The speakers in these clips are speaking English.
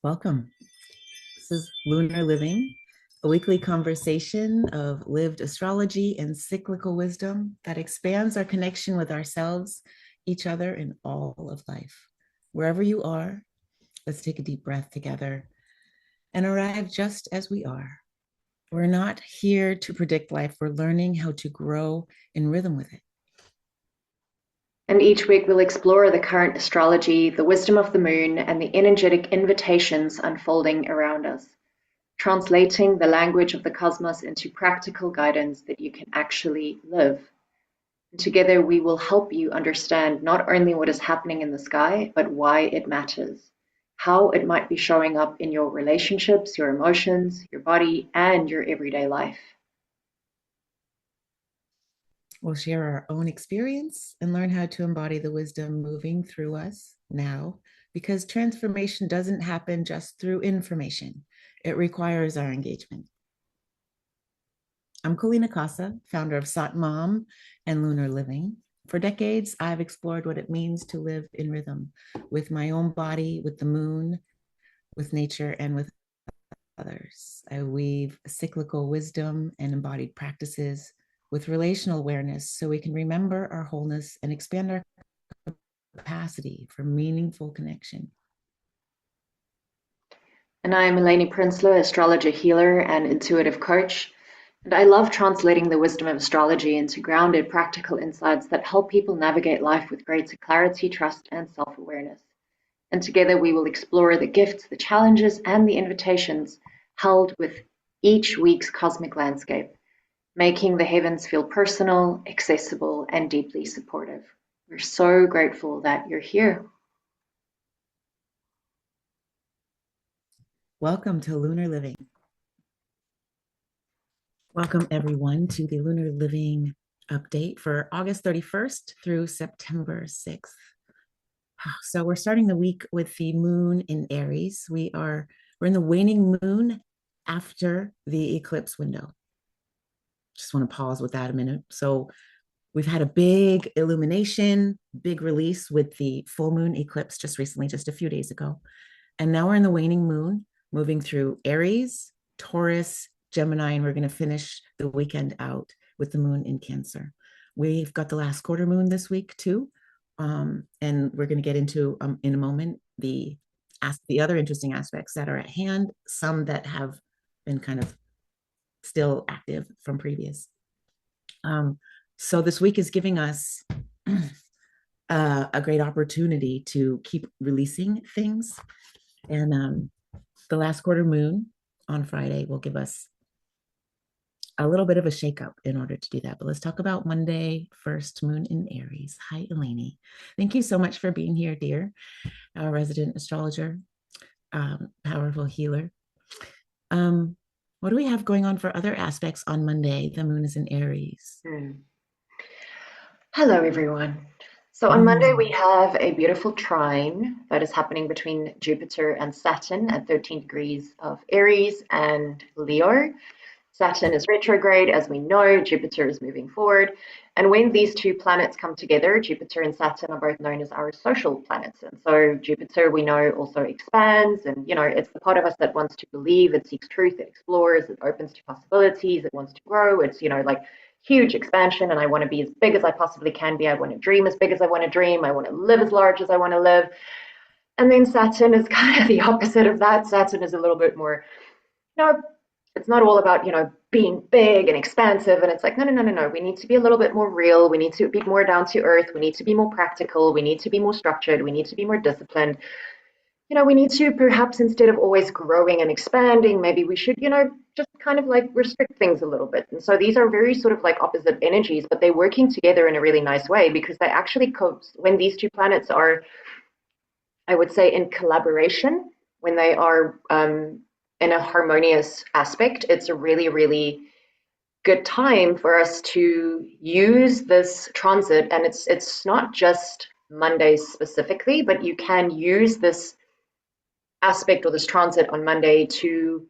Welcome. This is Lunar Living, a weekly conversation of lived astrology and cyclical wisdom that expands our connection with ourselves, each other, and all of life. Wherever you are, let's take a deep breath together and arrive just as we are. We're not here to predict life, we're learning how to grow in rhythm with it. And each week we'll explore the current astrology, the wisdom of the moon, and the energetic invitations unfolding around us, translating the language of the cosmos into practical guidance that you can actually live. And together we will help you understand not only what is happening in the sky, but why it matters, how it might be showing up in your relationships, your emotions, your body, and your everyday life. We'll share our own experience and learn how to embody the wisdom moving through us now, because transformation doesn't happen just through information. It requires our engagement. I'm Colina Casa, founder of Sat Mom and Lunar Living. For decades, I've explored what it means to live in rhythm with my own body, with the moon, with nature, and with others. I weave cyclical wisdom and embodied practices with relational awareness so we can remember our wholeness and expand our capacity for meaningful connection. And I'm Eleni Prinsloo, astrologer healer and intuitive coach. And I love translating the wisdom of astrology into grounded, practical insights that help people navigate life with greater clarity, trust, and self awareness. And together we will explore the gifts, the challenges, and the invitations held with each week's cosmic landscape, making the heavens feel personal, accessible, and deeply supportive. We're so grateful that you're here. Welcome to Lunar Living. Welcome, everyone, to the Lunar Living update for August 31st through September 6th. So we're starting the week with the moon in Aries. We're in the waning moon after the eclipse window. Just want to pause with that a minute. So we've had a big illumination, big release with the full moon eclipse just recently, just a few days ago. And now we're in the waning moon, moving through Aries, Taurus, Gemini, and we're going to finish the weekend out with the moon in Cancer. We've got the last quarter moon this week too. And we're going to get into in a moment the other interesting aspects that are at hand, some that have been kind of still active from previous. So this week is giving us a great opportunity to keep releasing things. And the last quarter moon on Friday will give us a little bit of a shakeup in order to do that. But let's talk about Monday, first moon in Aries. Hi, Eleni. Thank you so much for being here, dear. Our resident astrologer, powerful healer. What do we have going on for other aspects on Monday? The moon is in Aries. Hello, everyone. So on Monday, we have a beautiful trine that is happening between Jupiter and Saturn at 13 degrees of Aries and Leo. Saturn is retrograde, as we know, Jupiter is moving forward. And when these two planets come together, Jupiter and Saturn are both known as our social planets. And so Jupiter, we know, also expands. And, it's the part of us that wants to believe, it seeks truth, it explores, it opens to possibilities, it wants to grow. It's, like huge expansion. And I want to be as big as I possibly can be. I want to dream as big as I want to dream. I want to live as large as I want to live. And then Saturn is kind of the opposite of that. Saturn is a little bit more, it's not all about, being big and expansive. And it's like, no. We need to be a little bit more real. We need to be more down to earth. We need to be more practical. We need to be more structured. We need to be more disciplined. We need to perhaps instead of always growing and expanding, maybe we should, just kind of like restrict things a little bit. And so these are very sort of like opposite energies, but they're working together in a really nice way because they actually, when these two planets are, I would say, in collaboration, when they are, in a harmonious aspect, it's a really, really good time for us to use this transit. And it's not just Mondays specifically, but you can use this aspect or this transit on Monday to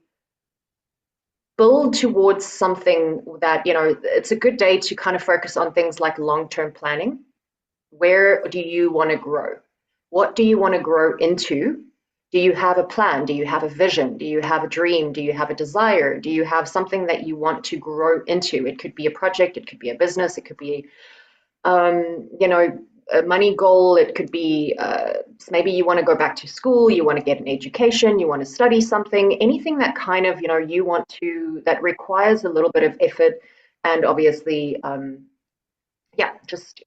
build towards something that, it's a good day to kind of focus on things like long-term planning. Where do you want to grow? What do you want to grow into? Do you have a plan? Do you have a vision? Do you have a dream? Do you have a desire? Do you have something that you want to grow into? It could be a project, it could be a business, it could be, you know, a money goal. It could be maybe you want to go back to school, you want to get an education, you want to study something, anything that kind of, you know, you want to, that requires a little bit of effort and obviously, yeah, just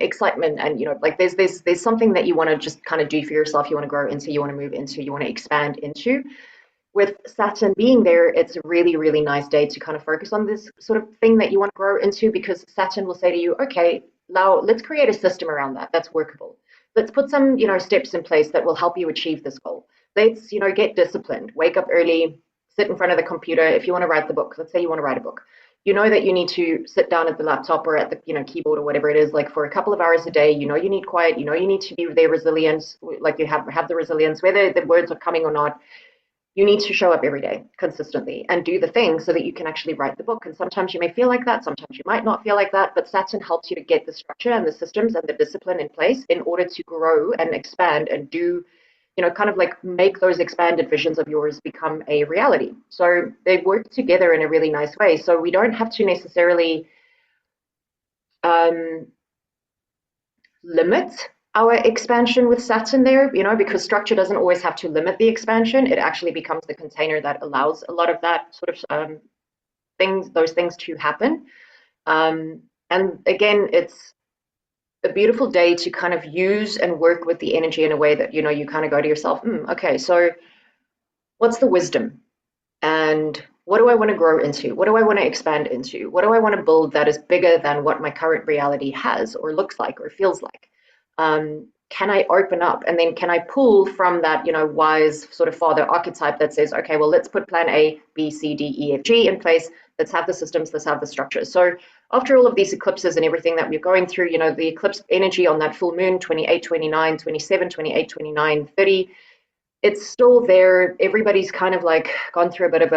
excitement. And, you know, like there's something that you want to just kind of do for yourself, you want to grow into, you want to move into, you want to expand into. With Saturn being there, it's a really, really nice day to kind of focus on this sort of thing that you want to grow into, because Saturn will say to you, okay, now let's create a system around that that's workable. Let's put some, you know, steps in place that will help you achieve this goal. Let's, you know, get disciplined, wake up early, sit in front of the computer. If you want to write the book, let's say you want to write a book. You know that you need to sit down at the laptop or at the, you know, keyboard or whatever it is, like for a couple of hours a day. You know you need quiet. You know you need to be there, resilience, like you have the resilience, whether the words are coming or not. You need to show up every day consistently and do the things so that you can actually write the book. And sometimes you may feel like that, sometimes you might not feel like that, but Saturn helps you to get the structure and the systems and the discipline in place in order to grow and expand and do, you know, kind of like make those expanded visions of yours become a reality. So they work together in a really nice way. So we don't have to necessarily um, limit our expansion with Saturn there, you know, because structure doesn't always have to limit the expansion. It actually becomes the container that allows a lot of that sort of those things to happen. Um, and again, it's a beautiful day to kind of use and work with the energy in a way that, you know, you kind of go to yourself, okay, so what's the wisdom? And what do I want to grow into? What do I want to expand into? What do I want to build that is bigger than what my current reality has or looks like or feels like? Can I open up, and then can I pull from that, you know, wise sort of father archetype that says, okay, well, let's put plan A, B, C, D, E, F, G in place. Let's have the systems, let's have the structures. So after all of these eclipses and everything that we're going through, you know, the eclipse energy on that full moon, 28, 29, 27, 28, 29, 30, it's still there. Everybody's kind of like gone through a bit of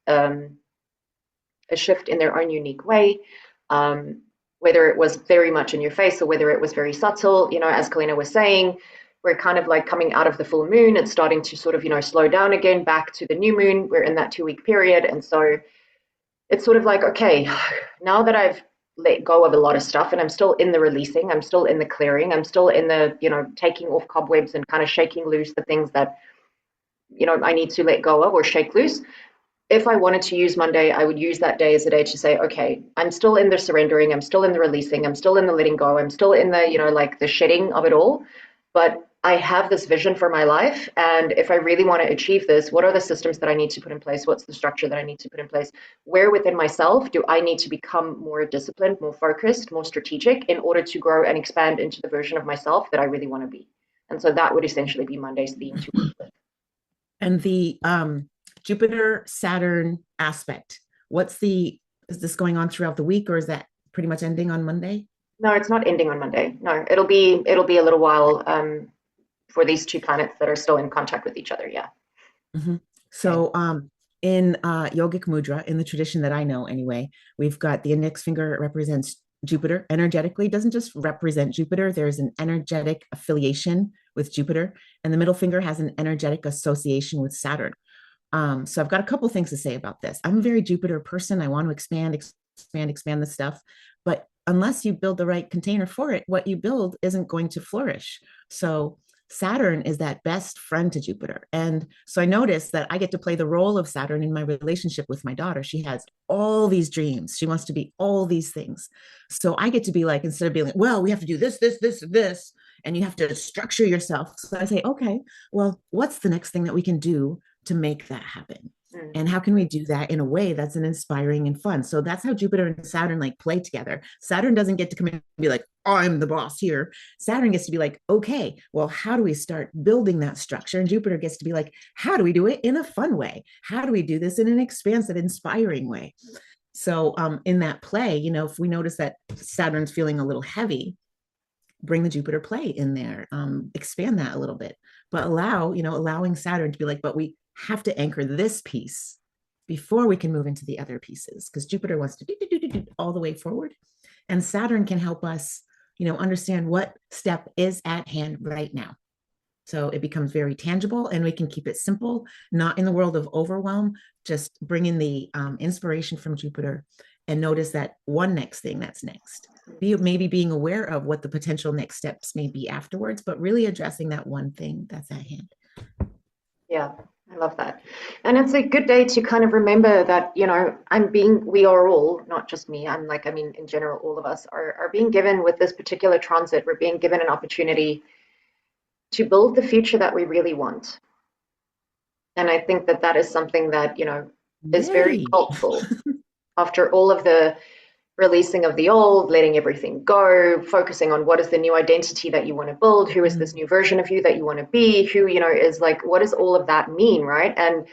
a shift in their own unique way. Whether it was very much in your face or whether it was very subtle, you know, as Kalina was saying, we're kind of like coming out of the full moon. It's starting to sort of, you know, slow down again back to the new moon. We're in that 2 week period. And so it's sort of like, okay, now that I've let go of a lot of stuff and I'm still in the releasing, I'm still in the clearing, I'm still in the, you know, taking off cobwebs and kind of shaking loose the things that, you know, I need to let go of or shake loose. If I wanted to use Monday, I would use that day as a day to say, okay, I'm still in the surrendering, I'm still in the releasing, I'm still in the letting go, I'm still in the, you know, like the shedding of it all. But I have this vision for my life. And if I really want to achieve this, what are the systems that I need to put in place? What's the structure that I need to put in place? Where within myself do I need to become more disciplined, more focused, more strategic in order to grow and expand into the version of myself that I really want to be? And so that would essentially be Monday's theme to work with. And the Jupiter Saturn aspect, is this going on throughout the week, or is that pretty much ending on Monday? No, it's not ending on Monday. No, it'll be a little while for these two planets that are still in contact with each other. Yeah. Mm-hmm. So, in yogic mudra, in the tradition that I know anyway, we've got the index finger represents Jupiter energetically. It doesn't just represent Jupiter, there's an energetic affiliation with Jupiter, and the middle finger has an energetic association with Saturn. So I've got a couple things to say about this. I'm a very Jupiter person. I want to expand the stuff. But unless you build the right container for it, what you build isn't going to flourish. So Saturn is that best friend to Jupiter. And so I noticed that I get to play the role of Saturn in my relationship with my daughter. She has all these dreams. She wants to be all these things. So I get to be like, instead of being like, well, we have to do this, and you have to structure yourself. So I say, okay, well, what's the next thing that we can do to make that happen? Mm. And how can we do that in a way that's an inspiring and fun? So that's how Jupiter and Saturn like play together. Saturn doesn't get to come in and be like, oh, I'm the boss here. Saturn gets to be like, okay, well, how do we start building that structure? And Jupiter gets to be like, how do we do it in a fun way? How do we do this in an expansive, inspiring way? So in that play, you know, if we notice that Saturn's feeling a little heavy, bring the Jupiter play in there, expand that a little bit, but allowing Saturn to be like, but we have to anchor this piece before we can move into the other pieces, because Jupiter wants to do all the way forward, and Saturn can help us, understand what step is at hand right now. So it becomes very tangible and we can keep it simple, not in the world of overwhelm. Just bring in the inspiration from Jupiter and notice that one next thing that's next. Maybe being aware of what the potential next steps may be afterwards, but really addressing that one thing that's at hand. Yeah, I love that. And it's a good day to kind of remember that, we are all, not just me, I mean, in general, all of us are being given with this particular transit, we're being given an opportunity to build the future that we really want. And I think that that is something that, is very Yay. helpful after all of the releasing of the old, letting everything go, focusing on what is the new identity that you want to build, who is this Mm, new version of you that you want to be, who, is like, what does all of that mean, right? And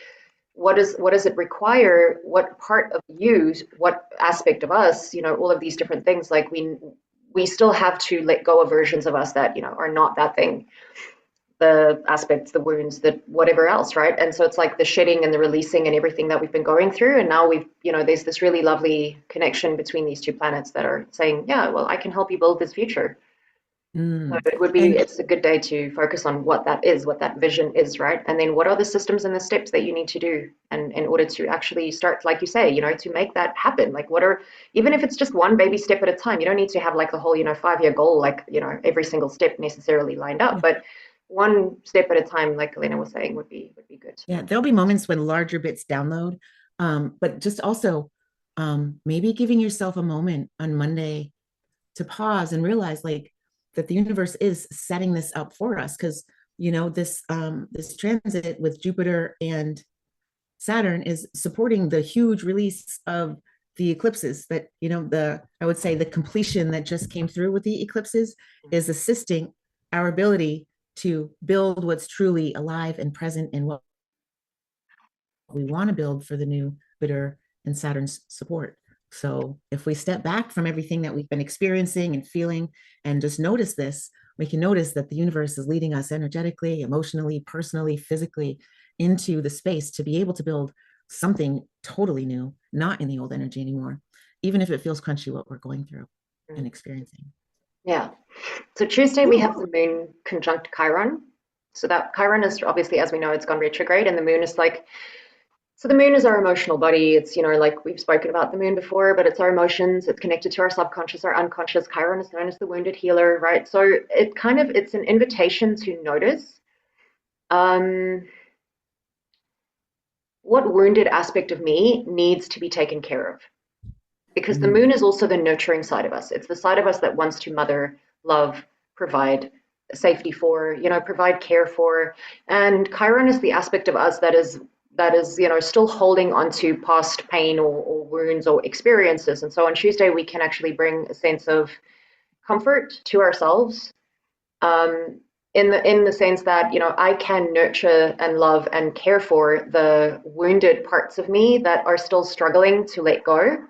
what does it require? What part of you, what aspect of us, all of these different things, like we still have to let go of versions of us that, are not that thing, the aspects, the wounds, the whatever else, right? And so it's like the shedding and the releasing and everything that we've been going through. And now there's this really lovely connection between these two planets that are saying, yeah, well, I can help you build this future. So mm. And it's a good day to focus on what that is, what that vision is, right? And then what are the systems and the steps that you need to do and in order to actually start, like you say, to make that happen. Like even if it's just one baby step at a time, you don't need to have like the whole, 5-year goal, like, every single step necessarily lined up, yeah, but one step at a time, like Elena was saying, would be good. yeah, there'll be moments when larger bits download. But just also maybe giving yourself a moment on Monday to pause and realize like that the universe is setting this up for us because this transit with Jupiter and Saturn is supporting the huge release of the eclipses that the I would say the completion that just came through with the eclipses is assisting our ability to build what's truly alive and present in what we want to build for the new Jupiter and Saturn's support. So if we step back from everything that we've been experiencing and feeling and just notice this, we can notice that the universe is leading us energetically, emotionally, personally, physically into the space to be able to build something totally new, not in the old energy anymore, even if it feels crunchy what we're going through and experiencing. Yeah. So Tuesday we Whew. have the moon conjunct Chiron. So that Chiron is obviously, as we know, it's gone retrograde, and the moon is like, so the moon is our emotional body. It's, like we've spoken about the moon before, but it's our emotions. It's connected to our subconscious, our unconscious. Chiron is known as the wounded healer, right? So it's an invitation to notice um, what wounded aspect of me needs to be taken care of. Because the Mm, moon is also the nurturing side of us. It's the side of us that wants to mother, love, provide safety for, provide care for. And Chiron is the aspect of us that is, still holding on to past pain or wounds or experiences. And so on Tuesday, we can actually bring a sense of comfort to ourselves, um, in the sense that, I can nurture and love and care for the wounded parts of me that are still struggling to let go,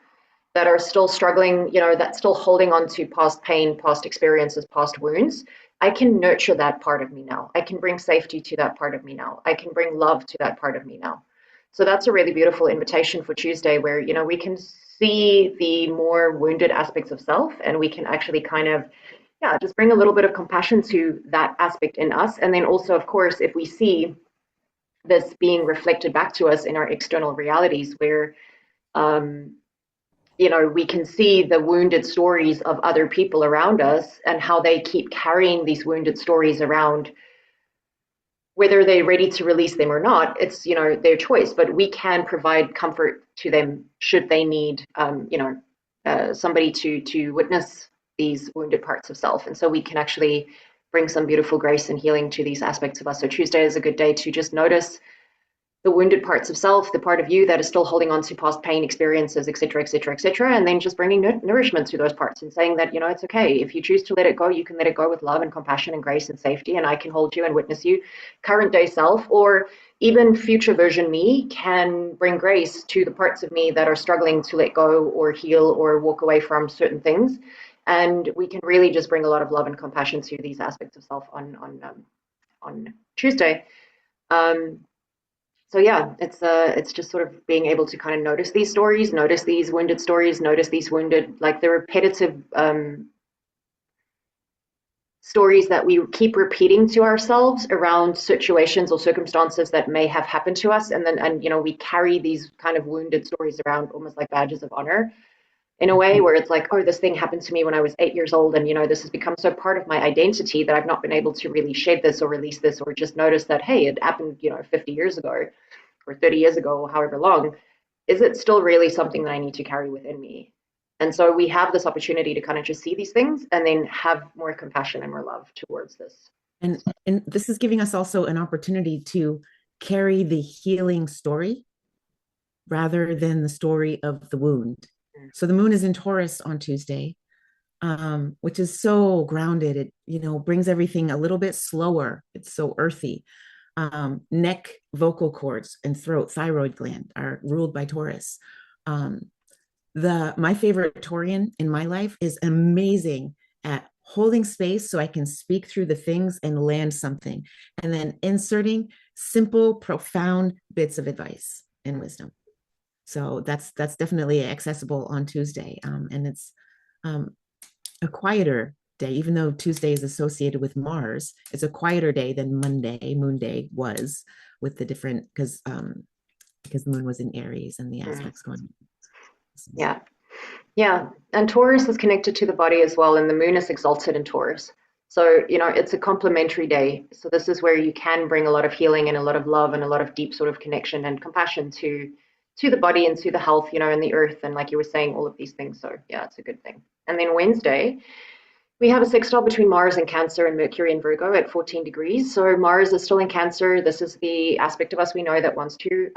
that are still struggling, that's still holding on to past pain, past experiences, past wounds. I can nurture that part of me now. I can bring safety to that part of me now. I can bring love to that part of me now. So that's a really beautiful invitation for Tuesday where, we can see the more wounded aspects of self and we can actually kind of, yeah, just bring a little bit of compassion to that aspect in us. And then also, of course, if we see this being reflected back to us in our external realities where, um, we can see the wounded stories of other people around us and how they keep carrying these wounded stories around, whether they're ready to release them or not. It's, their choice, but we can provide comfort to them should they need, somebody to witness these wounded parts of self. And so we can actually bring some beautiful grace and healing to these aspects of us. So Tuesday is a good day to just notice the wounded parts of self, the part of you that is still holding on to past pain experiences, et cetera, et cetera, et cetera, and then just bringing nourishment to those parts and saying that, it's okay. If you choose to let it go, you can let it go with love and compassion and grace and safety, and I can hold you and witness you. Current day self, or even future version me, can bring grace to the parts of me that are struggling to let go or heal or walk away from certain things. And we can really just bring a lot of love and compassion to these aspects of self on Tuesday. Um, so yeah, it's just sort of being able to kind of notice these stories, notice these wounded stories, notice these wounded, like the repetitive stories that we keep repeating to ourselves around situations or circumstances that may have happened to us, and then we carry these kind of wounded stories around almost like badges of honor in a way, where it's like, oh, this thing happened to me when I was 8 years old, and this has become so part of my identity that I've not been able to really shed this or release this, or just notice that, hey, it happened 50 years ago or 30 years ago or however long. Is it still really something that I need to carry within me? And so we have this opportunity to kind of just see these things and then have more compassion and more love towards this. And this is giving us also an opportunity to carry the healing story rather than the story of the wound. So the moon is in Taurus on Tuesday, which is so grounded. It brings everything a little bit slower. It's so earthy. Neck, vocal cords, and throat, thyroid gland are ruled by Taurus. My favorite Taurian in my life is amazing at holding space so I can speak through the things and land something, and then inserting simple, profound bits of advice and wisdom. So that's definitely accessible on Tuesday, and it's a quieter day, even though Tuesday is associated with Mars. It's a quieter day than Monday, Moon Day was, with the different because the moon was in Aries and the aspects going on. Yeah. Yeah. And Taurus is connected to the body as well, and the moon is exalted in Taurus. So, it's a complementary day. So this is where you can bring a lot of healing and a lot of love and a lot of deep sort of connection and compassion to the body and to the health, and the earth, and like you were saying, all of these things. So yeah, it's a good thing. And then Wednesday, we have a sextile between Mars and Cancer and Mercury in Virgo at 14 degrees. So Mars is still in Cancer. This is the aspect of us we know that wants to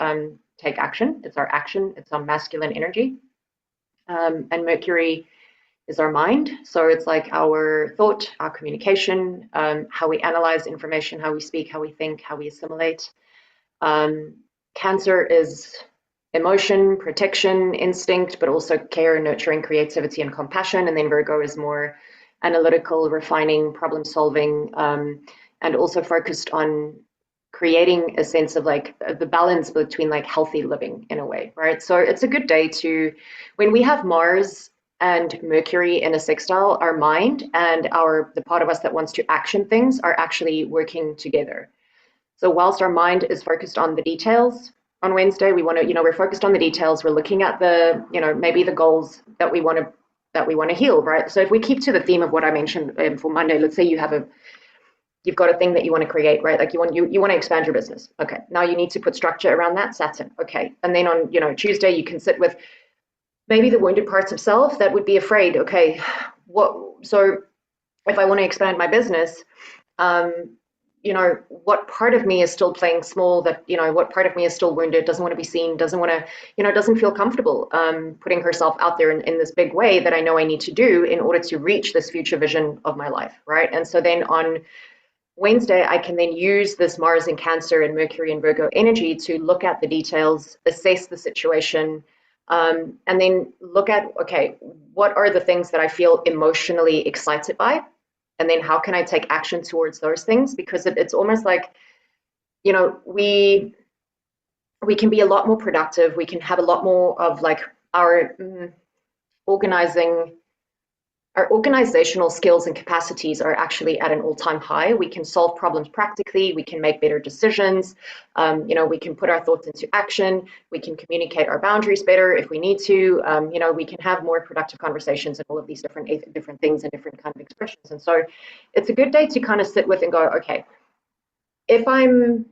take action. It's our action. It's our masculine energy. And Mercury is our mind. So it's like our thought, our communication, how we analyze information, how we speak, how we think, how we assimilate. Cancer is emotion, protection, instinct, but also care, nurturing, creativity, and compassion. And then Virgo is more analytical, refining, problem solving, and also focused on creating a sense of like the balance between like healthy living in a way, right? So it's a good day to, when we have Mars and Mercury in a sextile, our mind and the part of us that wants to action things are actually working together. So whilst our mind is focused on the details on Wednesday, we want to, we're focused on the details. We're looking at the, maybe the goals that we want to heal, right? So if we keep to the theme of what I mentioned for Monday, let's say you've got a thing that you want to create, right? Like you want to expand your business. Okay. Now you need to put structure around that, Saturn. Okay. And then on, Tuesday you can sit with maybe the wounded parts of self that would be afraid. Okay. So if I want to expand my business, what part of me is still playing small, that, what part of me is still wounded, doesn't want to be seen, doesn't want to, doesn't feel comfortable putting herself out there in this big way that I know I need to do in order to reach this future vision of my life, right? And so then on Wednesday, I can then use this Mars in Cancer and Mercury in Virgo energy to look at the details, assess the situation, and then look at, okay, what are the things that I feel emotionally excited by? And then how can I take action towards those things? Because it's almost like, we can be a lot more productive. We can have a lot more of like our organizational skills and capacities are actually at an all-time high. We can solve problems practically. We can make better decisions. We can put our thoughts into action. We can communicate our boundaries better if we need to. We can have more productive conversations and all of these different things and different kind of expressions. And so it's a good day to kind of sit with and go, okay, if I'm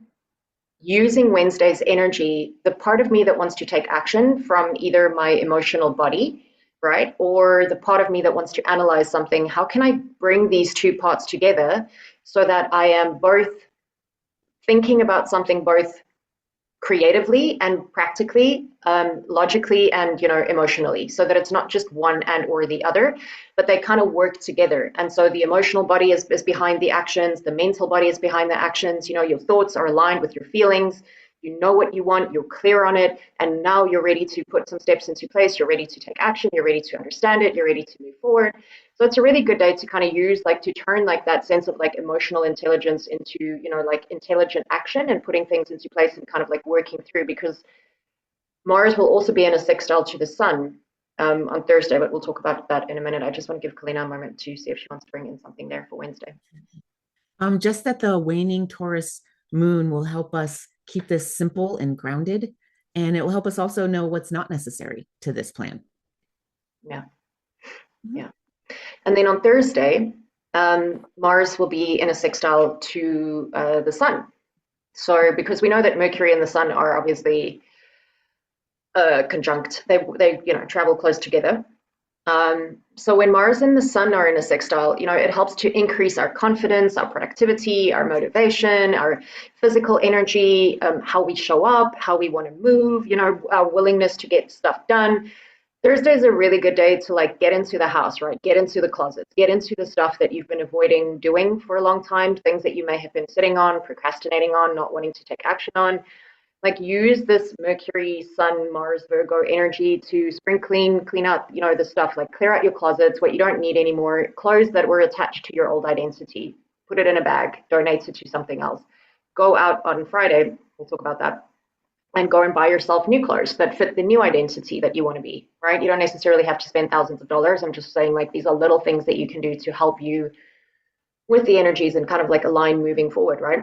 using Wednesday's energy, the part of me that wants to take action from either my emotional body, right, or the part of me that wants to analyze something, how can I bring these two parts together so that I am both thinking about something both creatively and practically, logically and emotionally, so that it's not just one and or the other, but they kind of work together. And so the emotional body is behind the actions, the mental body is behind the actions. Your thoughts are aligned with your feelings. You know what you want, you're clear on it, and now you're ready to put some steps into place. You're ready to take action, you're ready to understand it, you're ready to move forward. So it's a really good day to kind of use, like, to turn like that sense of like emotional intelligence into, like intelligent action and putting things into place and kind of like working through, because Mars will also be in a sextile to the sun on Thursday, but we'll talk about that in a minute. I just want to give Kalina a moment to see if she wants to bring in something there for Wednesday. Just that the waning Taurus moon will help us keep this simple and grounded, and it will help us also know what's not necessary to this plan. Yeah, Mhm. yeah. And then on Thursday, Mars will be in a sextile to the Sun. So because we know that Mercury and the Sun are obviously conjunct, they travel close together. So when Mars and the Sun are in a sextile, it helps to increase our confidence, our productivity, our motivation, our physical energy, how we show up, how we want to move, our willingness to get stuff done. Thursday is a really good day to like get into the house, right? Get into the closet, get into the stuff that you've been avoiding doing for a long time, things that you may have been sitting on, procrastinating on, not wanting to take action on. Like use this Mercury, Sun, Mars, Virgo energy to spring clean up, the stuff, like clear out your closets, what you don't need anymore, clothes that were attached to your old identity, put it in a bag, donate it to something else. Go out on Friday, we'll talk about that, and go and buy yourself new clothes that fit the new identity that you want to be, right? You don't necessarily have to spend thousands of dollars. I'm just saying like these are little things that you can do to help you with the energies and kind of like align moving forward, right?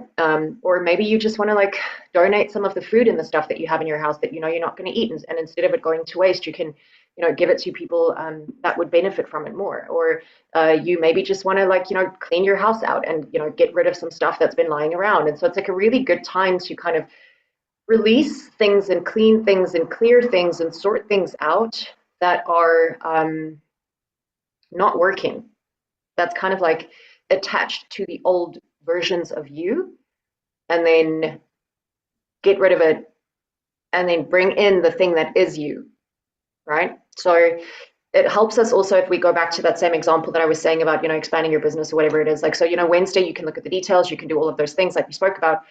Or maybe you just want to like donate some of the food and the stuff that you have in your house that you're not going to eat, and instead of it going to waste, you can give it to people that would benefit from it more. Or you maybe just want to like clean your house out and get rid of some stuff that's been lying around. And so it's like a really good time to kind of release things and clean things and clear things and sort things out that are not working, that's kind of like attached to the old versions of you, and then get rid of it and then bring in the thing that is you, right? So it helps us also if we go back to that same example that I was saying about expanding your business or whatever it is. Like, so Wednesday you can look at the details, you can do all of those things like we spoke about,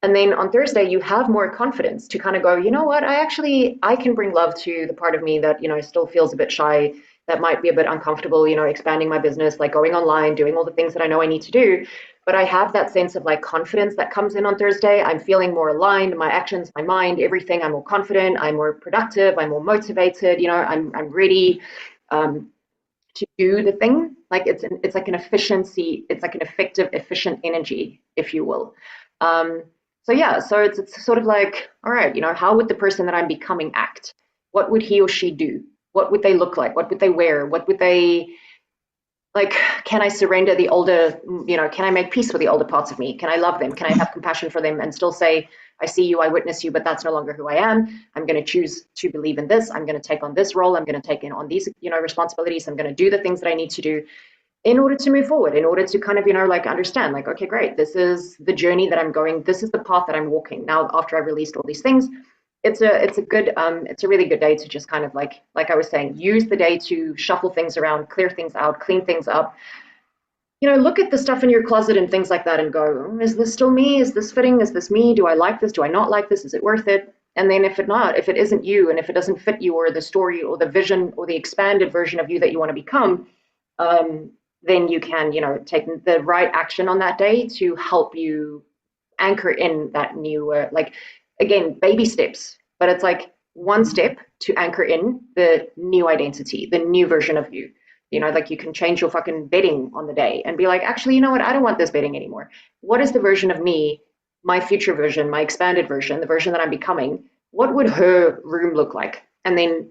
and then on Thursday you have more confidence to kind of go, you know what, I can bring love to the part of me that still feels a bit shy, that might be a bit uncomfortable, expanding my business, like going online, doing all the things that I know I need to do. But I have that sense of like confidence that comes in on Thursday. I'm feeling more aligned, my actions, my mind, everything. I'm more confident, I'm more productive, I'm more motivated, I'm ready to do the thing. Like it's like an efficiency, it's like an effective, efficient energy, if you will. So yeah, so it's sort of like, all right, how would the person that I'm becoming act? What would he or she do? What would they look like? What would they wear? What would they like? Can I surrender the older, can I make peace with the older parts of me? Can I love them? Can I have compassion for them and still say, I see you, I witness you, but that's no longer who I am. I'm going to choose to believe in this. I'm going to take on this role. I'm going to take in on these, responsibilities. I'm going to do the things that I need to do in order to move forward, in order to kind of, like understand, like, okay, great, this is the journey that I'm going, this is the path that I'm walking. Now, after I've released all these things, it's a really good day to just kind of like I was saying, use the day to shuffle things around, clear things out, clean things up. Look at the stuff in your closet and things like that and go, is this still me? Is this fitting? Is this me? Do I like this? Do I not like this? Is it worth it? And then if it isn't you, and if it doesn't fit you or the story or the vision or the expanded version of you that you want to become, then you can, take the right action on that day to help you anchor in that new, like, again, baby steps, but it's like one step to anchor in the new identity, the new version of you. Like you can change your fucking bedding on the day and be like, actually, you know what? I don't want this bedding anymore. What is the version of me, my future version, my expanded version, the version that I'm becoming? What would her room look like? And then,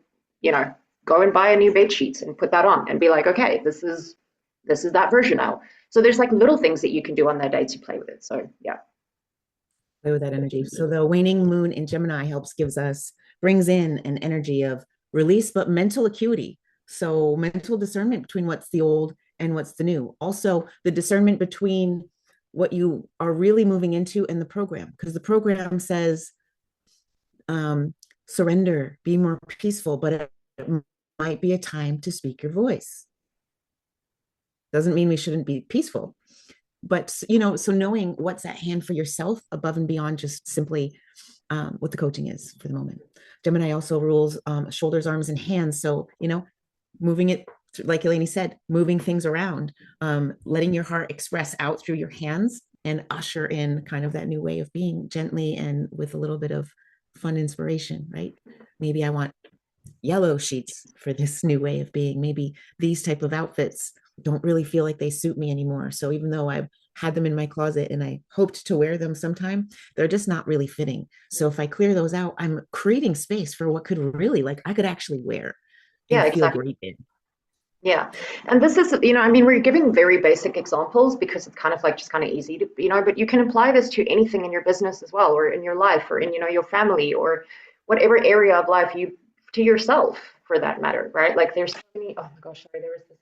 go and buy a new bed sheets and put that on and be like, okay, this is that version now. So there's like little things that you can do on that day to play with it. So yeah. Play with that energy. So the waning moon in Gemini brings in an energy of release, but mental acuity. So mental discernment between what's the old and what's the new. Also, the discernment between what you are really moving into and the program, because the program says surrender, be more peaceful, but it might be a time to speak your voice. Doesn't mean we shouldn't be peaceful, but so knowing what's at hand for yourself above and beyond just simply what the coaching is for the moment. Gemini also rules shoulders, arms, and hands. So moving it, like Eleni said, moving things around, letting your heart express out through your hands and usher in kind of that new way of being, gently and with a little bit of fun inspiration, right? Maybe I want yellow sheets for this new way of being. Maybe these type of outfits don't really feel like they suit me anymore. So even though I've had them in my closet and I hoped to wear them sometime, they're just not really fitting. So if I clear those out, I'm creating space for what could really, like, I could actually wear Yeah, and feel exactly. great in. Yeah. And this is, I mean, we're giving very basic examples because it's kind of like just kind of easy to, but you can apply this to anything in your business as well, or in your life, or in, your family, or whatever area of life you, to yourself for that matter, right? Like there's so many, oh my gosh, sorry, there was this,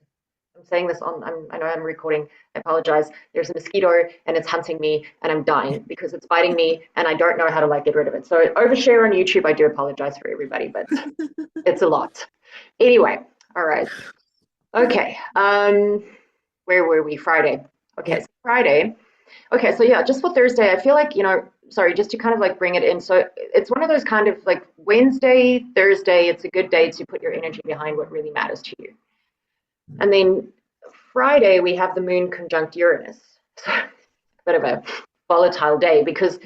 I'm saying this on, I know I'm recording, I apologize. There's a mosquito and it's hunting me and I'm dying because it's biting me and I don't know how to like get rid of it. So overshare on YouTube, I do apologize for everybody, but it's a lot. Anyway, all right. Okay. Where were we? Friday. Okay, Yep. so Friday. Okay, so yeah, just for Thursday, I feel like, sorry, just to kind of like bring it in. So it's one of those kind of like Wednesday, Thursday, it's a good day to put your energy behind what really matters to you. And then Friday, we have the moon conjunct Uranus. So a bit of a volatile day because,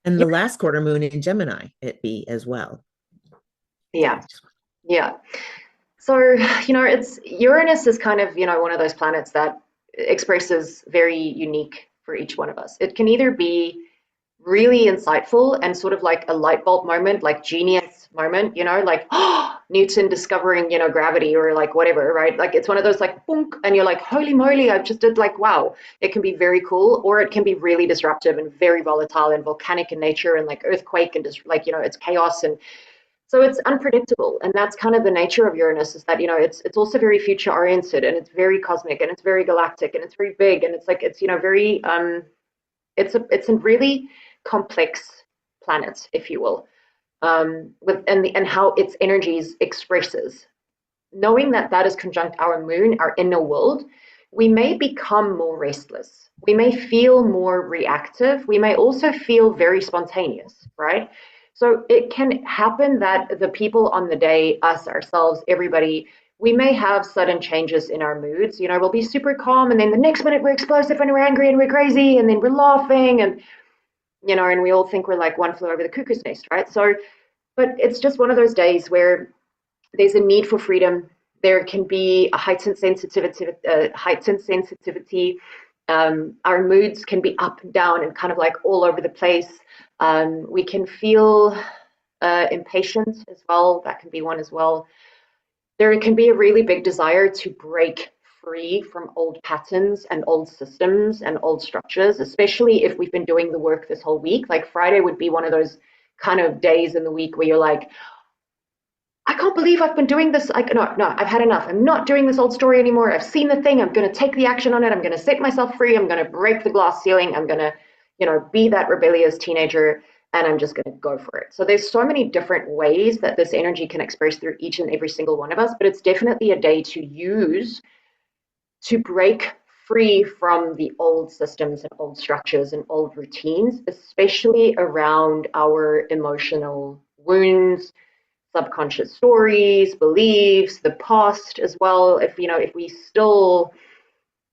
And the last quarter moon in Gemini, it be as well. yeah, yeah. So, it's Uranus is kind of, one of those planets that expresses very unique for each one of us. It can either be really insightful and sort of like a light bulb moment, like genius moment, like Newton discovering, gravity or like whatever, right? Like it's one of those like boom, and you're like, holy moly, I just did like, wow. It can be very cool, or it can be really disruptive and very volatile and volcanic in nature and like earthquake and just like, it's chaos and so it's unpredictable, and that's kind of the nature of Uranus is that it's also very future oriented and it's very cosmic and it's very galactic and it's very big and it's like it's very it's a really complex planet, if you will, with and how its energies expresses. Knowing that that is conjunct our moon, our inner world, we may become more restless. We may feel more reactive. We may also feel very spontaneous, right? So it can happen that the people on the day, us, ourselves, everybody, we may have sudden changes in our moods. We'll be super calm, and then the next minute we're explosive and we're angry and we're crazy, and then we're laughing, and we all think we're like one flew over the cuckoo's nest, right? So, but it's just one of those days where there's a need for freedom. There can be a heightened sensitivity. Our moods can be up and down and kind of like all over the place. We can feel impatient as well. That can be one as well. There can be a really big desire to break free from old patterns and old systems and old structures, especially if we've been doing the work this whole week. Like Friday would be one of those kind of days in the week where you're like, I can't believe I've been doing this. No, I've had enough. I'm not doing this old story anymore. I've seen the thing. I'm going to take the action on it. I'm going to set myself free. I'm going to break the glass ceiling. I'm going to, be that rebellious teenager, and I'm just going to go for it. So there's so many different ways that this energy can express through each and every single one of us, but it's definitely a day to use to break free from the old systems and old structures and old routines, especially around our emotional wounds, subconscious stories, beliefs, the past as well. If we still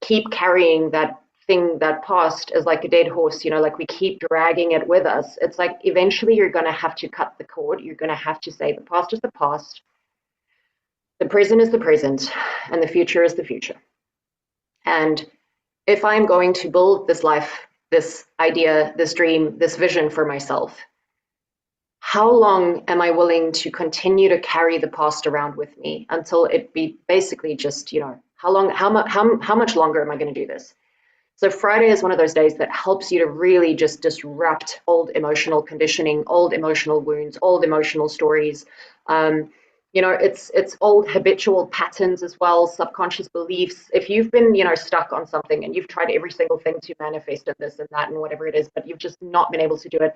keep carrying that thing, that past as like a dead horse, like we keep dragging it with us, it's like eventually you're going to have to cut the cord. You're going to have to say the past is the past, the present is the present, and the future is the future. And if I'm going to build this life, this idea, this dream, this vision for myself, how long am I willing to continue to carry the past around with me until it be basically just, how much longer am I going to do this? So Friday is one of those days that helps you to really just disrupt old emotional conditioning, old emotional wounds, old emotional stories. It's old habitual patterns as well, subconscious beliefs. If you've been, stuck on something and you've tried every single thing to manifest in this and that and whatever it is, but you've just not been able to do it,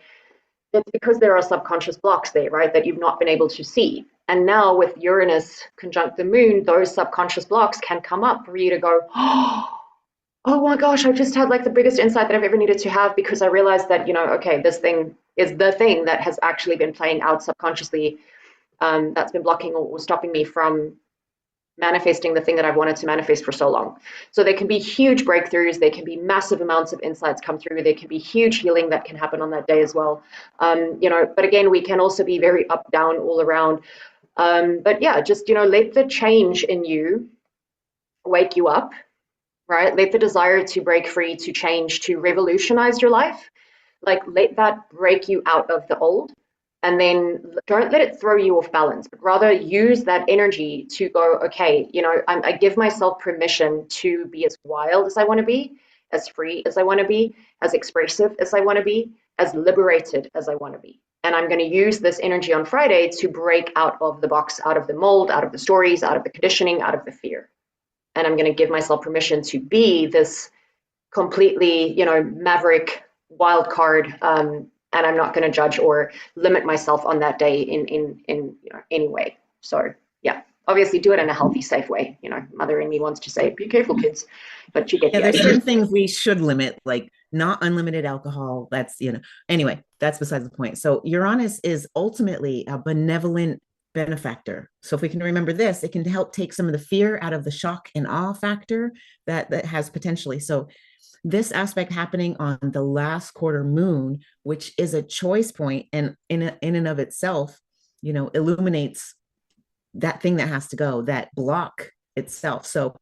it's because there are subconscious blocks there, right, that you've not been able to see. And now with Uranus conjunct the moon, those subconscious blocks can come up for you to go, oh my gosh, I just had like the biggest insight that I've ever needed to have because I realized that, okay, this thing is the thing that has actually been playing out subconsciously, that's been blocking or stopping me from manifesting the thing that I've wanted to manifest for so long. So there can be huge breakthroughs, there can be massive amounts of insights come through, there can be huge healing that can happen on that day as well. But again, we can also be very up, down, all around. But yeah, just, let the change in you wake you up, right? Let the desire to break free, to change, to revolutionize your life, like let that break you out of the old. And then don't let it throw you off balance, but rather use that energy to go, okay, I give myself permission to be as wild as I want to be, as free as I want to be, as expressive as I want to be, as liberated as I want to be. And I'm going to use this energy on Friday to break out of the box, out of the mold, out of the stories, out of the conditioning, out of the fear. And I'm going to give myself permission to be this completely, maverick wild card, and I'm not going to judge or limit myself on that day in any way. So yeah, obviously do it in a healthy, safe way. Mother in me wants to say, "Be careful, kids," but you get Yeah, the there's idea. certain things we should limit, like not unlimited alcohol. Anyway, that's besides the point. So Uranus is ultimately a benevolent benefactor. So if we can remember this, it can help take some of the fear out of the shock and awe factor that has potentially. So this aspect happening on the last quarter moon, which is a choice point and in and of itself, illuminates that thing that has to go, that block itself. So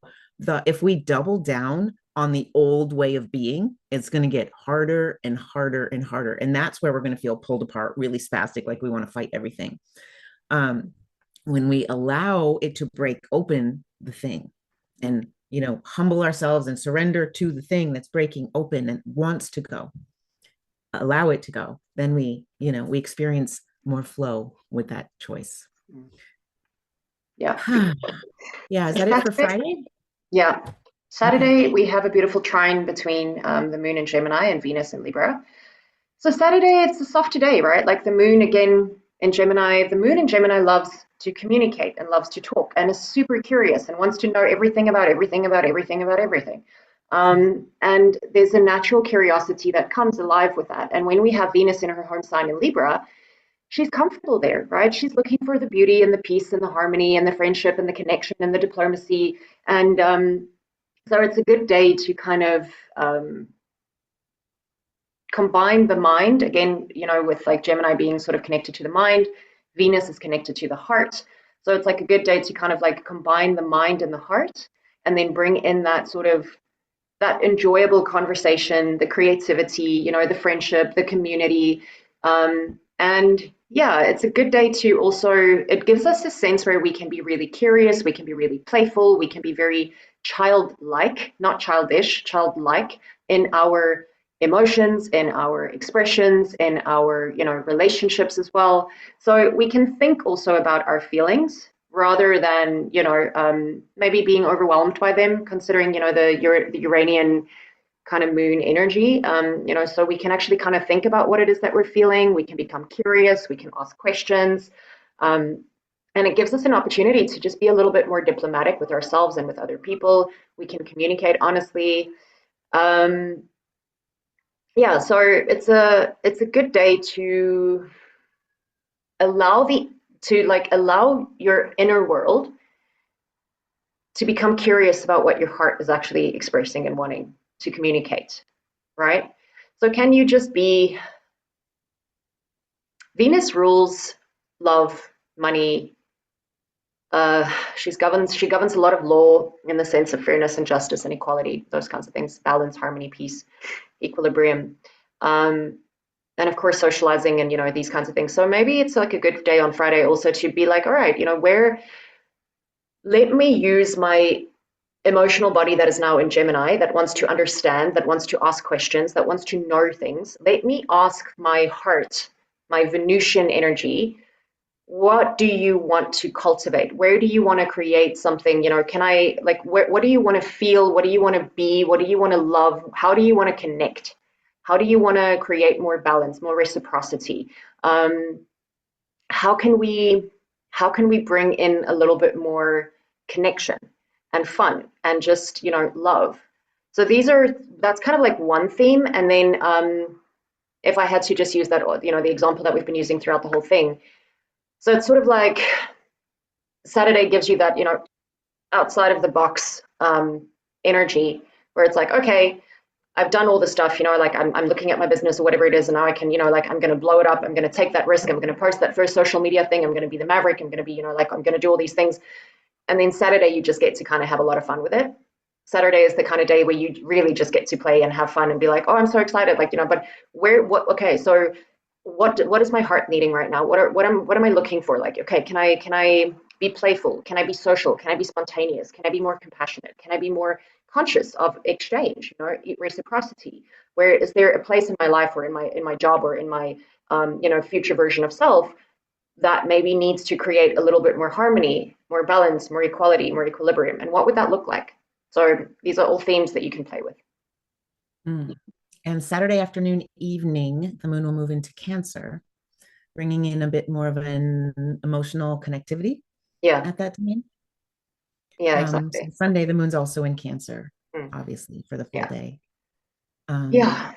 if we double down on the old way of being, it's going to get harder and harder and harder. And that's where we're going to feel pulled apart, really spastic, like we want to fight everything. Um, when we allow it to break open the thing and humble ourselves and surrender to the thing that's breaking open and wants to go, allow it to go, then we experience more flow with that choice. Yeah. Yeah, is So that it for Saturday, Friday? yeah. Okay. Saturday, we have a beautiful trine between the moon in Gemini and Venus in Libra. So Saturday, it's a softer day, right? Like the moon again in Gemini, the moon in Gemini loves to communicate and loves to talk and is super curious and wants to know everything about everything about everything about everything. And there's a natural curiosity that comes alive with that. And when we have Venus in her home sign in Libra, she's comfortable there, right? She's looking for the beauty and the peace and the harmony and the friendship and the connection and the diplomacy. And so it's a good day to kind of combine the mind again, with like Gemini being sort of connected to the mind, Venus is connected to the heart. So it's like a good day to kind of like combine the mind and the heart and then bring in that sort of that enjoyable conversation, the creativity, the friendship, the community. And yeah, it's a good day to also, it gives us a sense where we can be really curious, we can be really playful, we can be very childlike, not childish, childlike in our emotions, in our expressions, in our, relationships as well. So we can think also about our feelings rather than maybe being overwhelmed by them, considering the Uranian kind of moon energy. So we can actually kind of think about what it is that we're feeling. We can become curious. We can ask questions. Um, and it gives us an opportunity to just be a little bit more diplomatic with ourselves and with other people. We can communicate honestly. Um, yeah, so it's a good day to allow the to like allow your inner world to become curious about what your heart is actually expressing and wanting to communicate, right? So can you just be Venus rules love, money. She governs a lot of law in the sense of fairness and justice and equality, those kinds of things, balance, harmony, peace, equilibrium. Um, and of course socializing and these kinds of things. So maybe it's like a good day on Friday also to be like, all right, where let me use my emotional body that is now in Gemini, that wants to understand, that wants to ask questions, that wants to know things. Let me ask my heart, my Venusian energy, what do you want to cultivate? Where do you want to create something? Can I, like, what do you want to feel? What do you want to be? What do you want to love? How do you want to connect? How do you want to create more balance, more reciprocity? Um, how can we how can we bring in a little bit more connection and fun and just love? So that's kind of like one theme. And then if I had to just use that the example that we've been using throughout the whole thing, so it's sort of like Saturday gives you that outside of the box energy where it's like, okay, I've done all the stuff, like I'm looking at my business or whatever it is, and now I can, like I'm going to blow it up. I'm going to take that risk. I'm going to post that first social media thing. I'm going to be the maverick. I'm going to be, like I'm going to do all these things. And then Saturday, you just get to kind of have a lot of fun with it. Saturday is the kind of day where you really just get to play and have fun and be like, oh, I'm so excited. Like, but okay, so what is my heart needing right now? What am I looking for? Like, okay, can I be playful? Can I be social? Can I be spontaneous? Can I be more compassionate? Can I be more conscious of exchange, reciprocity? Where is there a place in my life or in my job or in my future version of self that maybe needs to create a little bit more harmony, more balance, more equality, more equilibrium? And what would that look like? So these are all themes that you can play with. Mm. And Saturday afternoon, evening, the moon will move into Cancer, bringing in a bit more of an emotional connectivity Yeah, at that time. yeah, So exactly. Sunday, the moon's also in Cancer, Mm, obviously, for the full yeah, day. Um, yeah,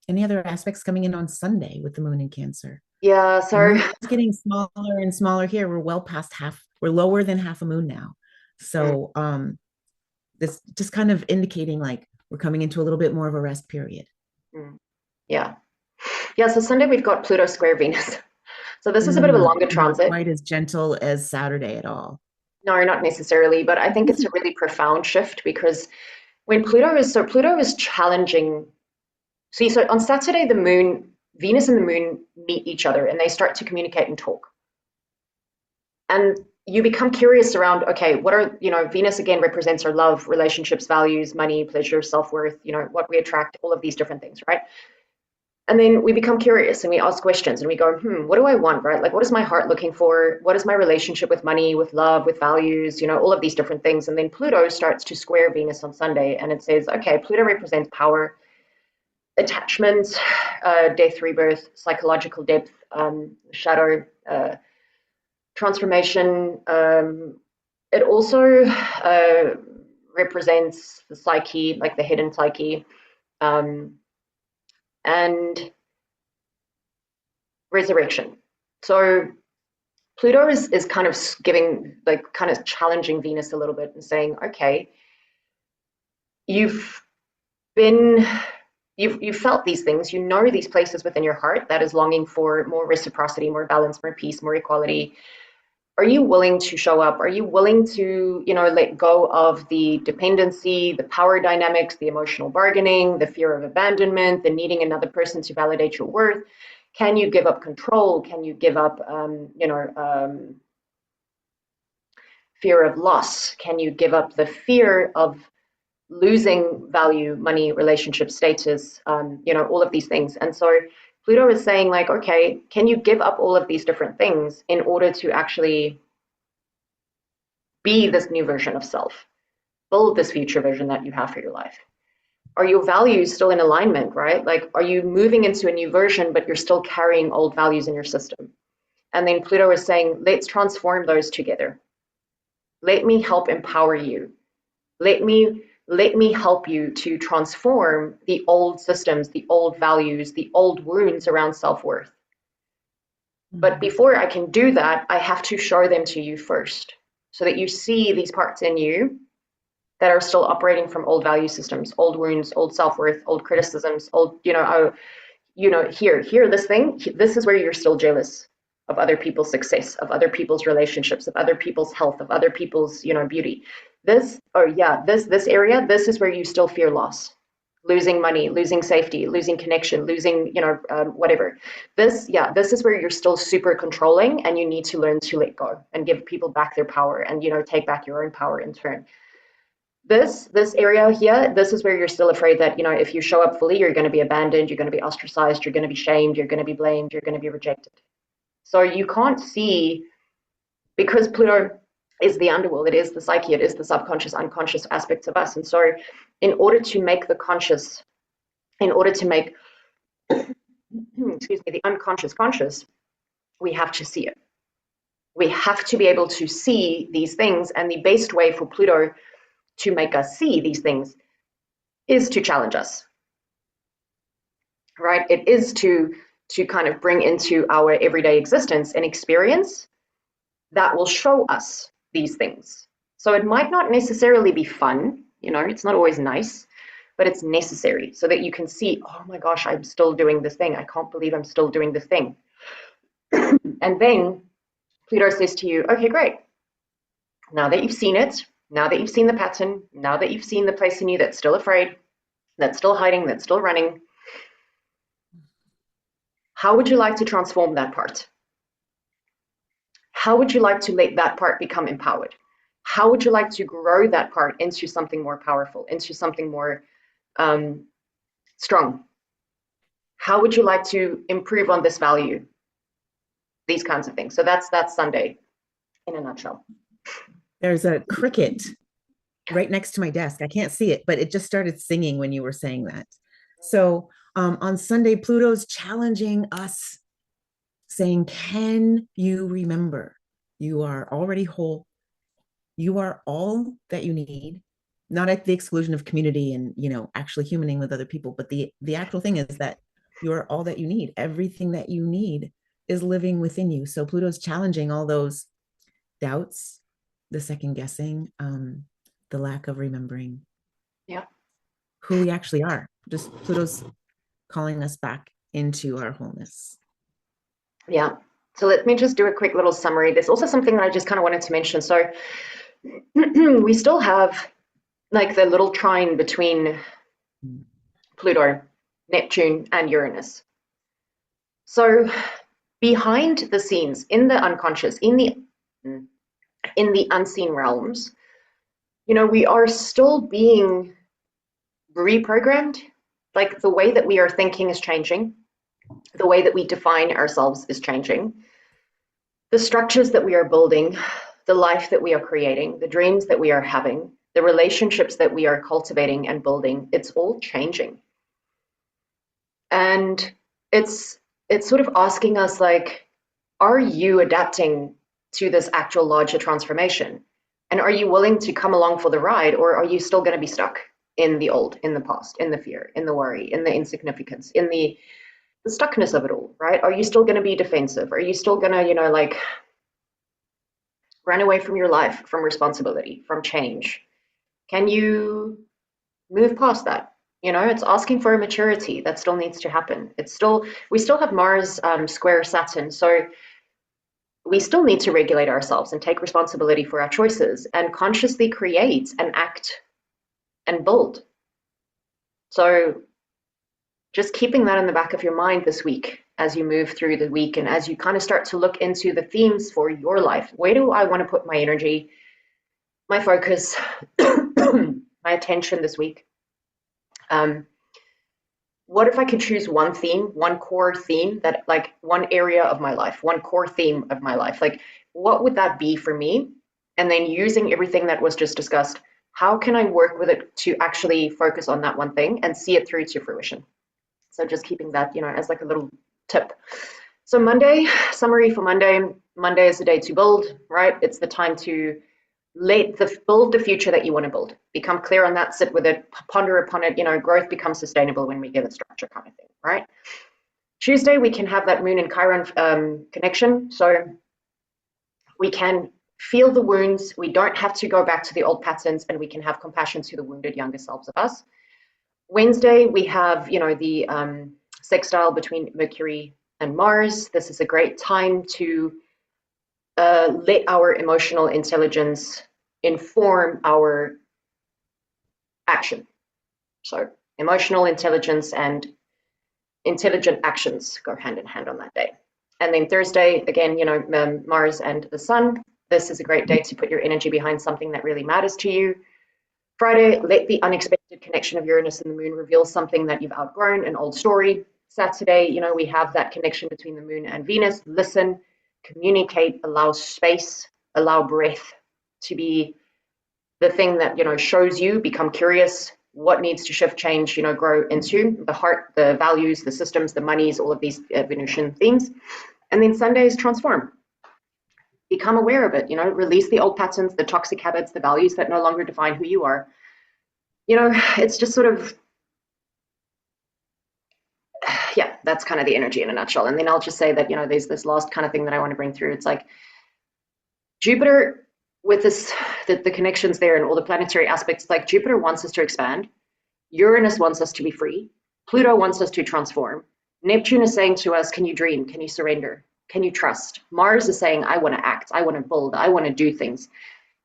any other aspects coming in on Sunday with the moon in Cancer? yeah. The So moon is getting smaller and smaller here. We're well past half, we're lower than half a moon now. mm, So this just kind of indicating like we're coming into a little bit more of a rest period. mm, yeah, yeah. So Sunday we've got Pluto square Venus. So this is a bit of a longer Not transit. quite as gentle as Saturday at all. No, not necessarily, but I think it's a really profound shift because when Pluto is challenging. See, so on Saturday, Venus and the moon meet each other and they start to communicate and talk. And you become curious around, okay, what are, Venus again represents our love, relationships, values, money, pleasure, self-worth, what we attract, all of these different things, right? And then we become curious and we ask questions and we go, what do I want, right? Like, what is my heart looking for? What is my relationship with money, with love, with values, all of these different things. And then Pluto starts to square Venus on Sunday and it says, okay, Pluto represents power, attachment, death, rebirth, psychological depth, shadow, transformation. It also represents the psyche, like the hidden psyche, um, and resurrection. So Pluto is kind of giving, like, kind of challenging Venus a little bit and saying, okay, you've been you've felt these things, these places within your heart that is longing for more reciprocity, more balance, more peace, more equality. Are you willing to show up? Are you willing to, let go of the dependency, the power dynamics, the emotional bargaining, the fear of abandonment, the needing another person to validate your worth? Can you give up control? Can you give up, fear of loss? Can you give up the fear of losing value, money, relationship status, all of these things? And so Pluto is saying, like, okay, can you give up all of these different things in order to actually be this new version of self, build this future vision that you have for your life? Are your values still in alignment, right? Like, are you moving into a new version, but you're still carrying old values in your system? And then Pluto is saying, let's transform those together. Let me help empower you. Let me help you to transform the old systems, the old values, the old wounds around self-worth. But Mm-hmm. before I can do that, I have to show them to you first so that you see these parts in you that are still operating from old value systems, old wounds, old self-worth, old criticisms, old, here, this is where you're still jealous of other people's success, of other people's relationships, of other people's health, of other people's, beauty. This area, this is where you still fear loss, losing money, losing safety, losing connection, losing, whatever. This is where you're still super controlling and you need to learn to let go and give people back their power and, take back your own power in turn. This area here, this is where you're still afraid that, if you show up fully, you're going to be abandoned, you're going to be ostracized, you're going to be shamed, you're going to be blamed, you're going to be rejected. So you can't see, because Pluto is the underworld, it is the psyche, it is the subconscious, unconscious aspects of us. And so in order to make the conscious, in order to make, excuse me, the unconscious conscious, we have to see it. We have to be able to see these things. And the best way for Pluto to make us see these things is to challenge us, right? It is to kind of bring into our everyday existence an experience that will show us these things. So it might not necessarily be fun, it's not always nice, but it's necessary so that you can see, oh my gosh, I'm still doing this thing. I can't believe I'm still doing this thing. And then Pluto says to you, okay, great. Now that you've seen it, now that you've seen the pattern, now that you've seen the place in you that's still afraid, that's still hiding, that's still running, how would you like to transform that part? How would you like to let that part become empowered? How would you like to grow that part into something more powerful, into something more strong? How would you like to improve on this value? These kinds of things. So that's Sunday in a nutshell. There's a cricket right next to my desk. I can't see it, but it just started singing when you were saying that. So on Sunday, Pluto's challenging us, saying, can you remember? You are already whole. You are all that you need, not at the exclusion of community and, actually humaning with other people. But the actual thing is that you are all that you need. Everything that you need is living within you. So Pluto's challenging all those doubts, the second guessing, the lack of remembering Yeah. who we actually are. Just Pluto's calling us back into our wholeness. Yeah. So let me just do a quick little summary. There's also something that I just kind of wanted to mention. So we still have like the little trine between Pluto, Neptune, and Uranus. So behind the scenes, in the unconscious, in the unseen realms, we are still being reprogrammed. Like the way that we are thinking is changing. The way that we define ourselves is changing. The structures that we are building, the life that we are creating, the dreams that we are having, the relationships that we are cultivating and building, it's all changing. And it's sort of asking us like, are you adapting to this actual larger transformation? And are you willing to come along for the ride, or are you still going to be stuck in the old, in the past, in the fear, in the worry, in the insignificance, in the stuckness of it all, right? Are you still going to be defensive? Are you still going to, like run away from your life, from responsibility, from change? Can you move past that? It's asking for a maturity that still needs to happen. We still have Mars square Saturn, so we still need to regulate ourselves and take responsibility for our choices and consciously create and act and build. So just keeping that in the back of your mind this week as you move through the week and as you kind of start to look into the themes for your life. Where do I want to put my energy, my focus, my attention this week? What if I could choose one theme, one core theme, that like one area of my life, one core theme of my life? Like, what would that be for me? And then using everything that was just discussed, how can I work with it to actually focus on that one thing and see it through to fruition? So just keeping that, as like a little tip. So Monday, summary for Monday. Monday is the day to build, right? It's the time to build the future that you want to build. Become clear on that, sit with it, ponder upon it. Growth becomes sustainable when we give it structure, kind of thing, right? Tuesday, we can have that Moon and Chiron connection. So we can feel the wounds. We don't have to go back to the old patterns, and we can have compassion to the wounded younger selves of us. Wednesday, we have, the sextile between Mercury and Mars. This is a great time to let our emotional intelligence inform our action. So emotional intelligence and intelligent actions go hand in hand on that day. And then Thursday, again, Mars and the Sun. This is a great day to put your energy behind something that really matters to you. Friday, let the unexpected connection of Uranus and the Moon reveal something that you've outgrown, an old story. Saturday, we have that connection between the Moon and Venus. Listen, communicate, allow space, allow breath to be the thing that, shows you, become curious, what needs to shift, change, grow into the heart, the values, the systems, the monies, all of these Venusian themes. And then Sunday is transform. Become aware of it, release the old patterns, the toxic habits, the values that no longer define who you are. It's just sort of, yeah, that's kind of the energy in a nutshell. And then I'll just say that, there's this last kind of thing that I want to bring through. It's like Jupiter with this, the connections there and all the planetary aspects, like Jupiter wants us to expand. Uranus wants us to be free. Pluto wants us to transform. Neptune is saying to us, can you dream? Can you surrender? Can you trust? Mars is saying, I want to act. I want to build. I want to do things.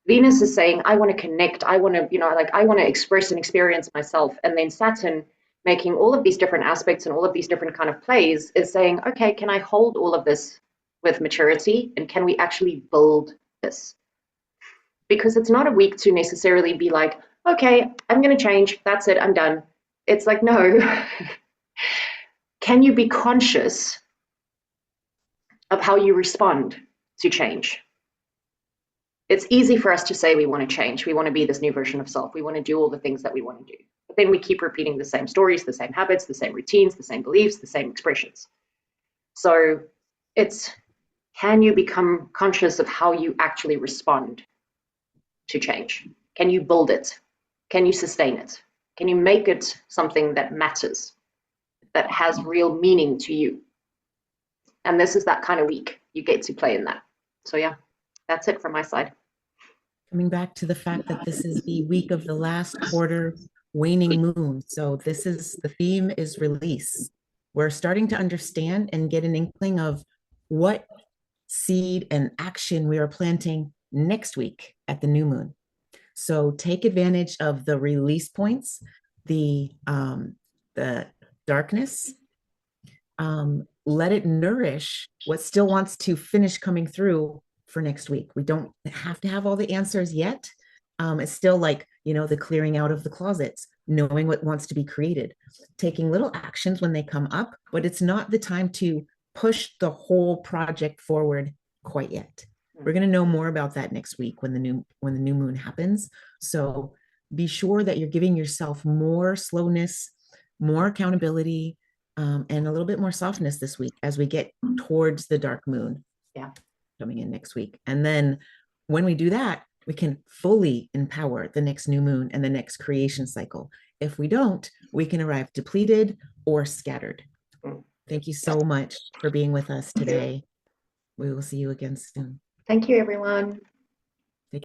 Venus is saying, I want to connect. I want to, like I want to express and experience myself. And then Saturn, making all of these different aspects and all of these different kind of plays, is saying, okay, can I hold all of this with maturity? And can we actually build this? Because it's not a week to necessarily be like, okay, I'm going to change. That's it. I'm done. It's like, no. Can you be conscious of how you respond to change? It's easy for us to say we want to change. We want to be this new version of self. We want to do all the things that we want to do. But then we keep repeating the same stories, the same habits, the same routines, the same beliefs, the same expressions. So it's, can you become conscious of how you actually respond to change? Can you build it? Can you sustain it? Can you make it something that matters, that has real meaning to you? And this is that kind of week you get to play in that. So yeah, that's it from my side. Coming back to the fact that this is the week of the last quarter waning moon. So this is, the theme is release. We're starting to understand and get an inkling of what seed and action we are planting next week at the new moon. So take advantage of the release points, the darkness. Let it nourish what still wants to finish coming through for next week. We don't have to have all the answers yet. It's still like, the clearing out of the closets, knowing what wants to be created, taking little actions when they come up, but it's not the time to push the whole project forward quite yet. We're going to know more about that next week when the new moon happens. So be sure that you're giving yourself more slowness, more accountability, and a little bit more softness this week as we get towards the dark moon. Yeah. Coming in next week. And then when we do that, we can fully empower the next new moon and the next creation cycle. If we don't, we can arrive depleted or scattered. Thank you so much for being with us today. We will see you again soon. Thank you, everyone.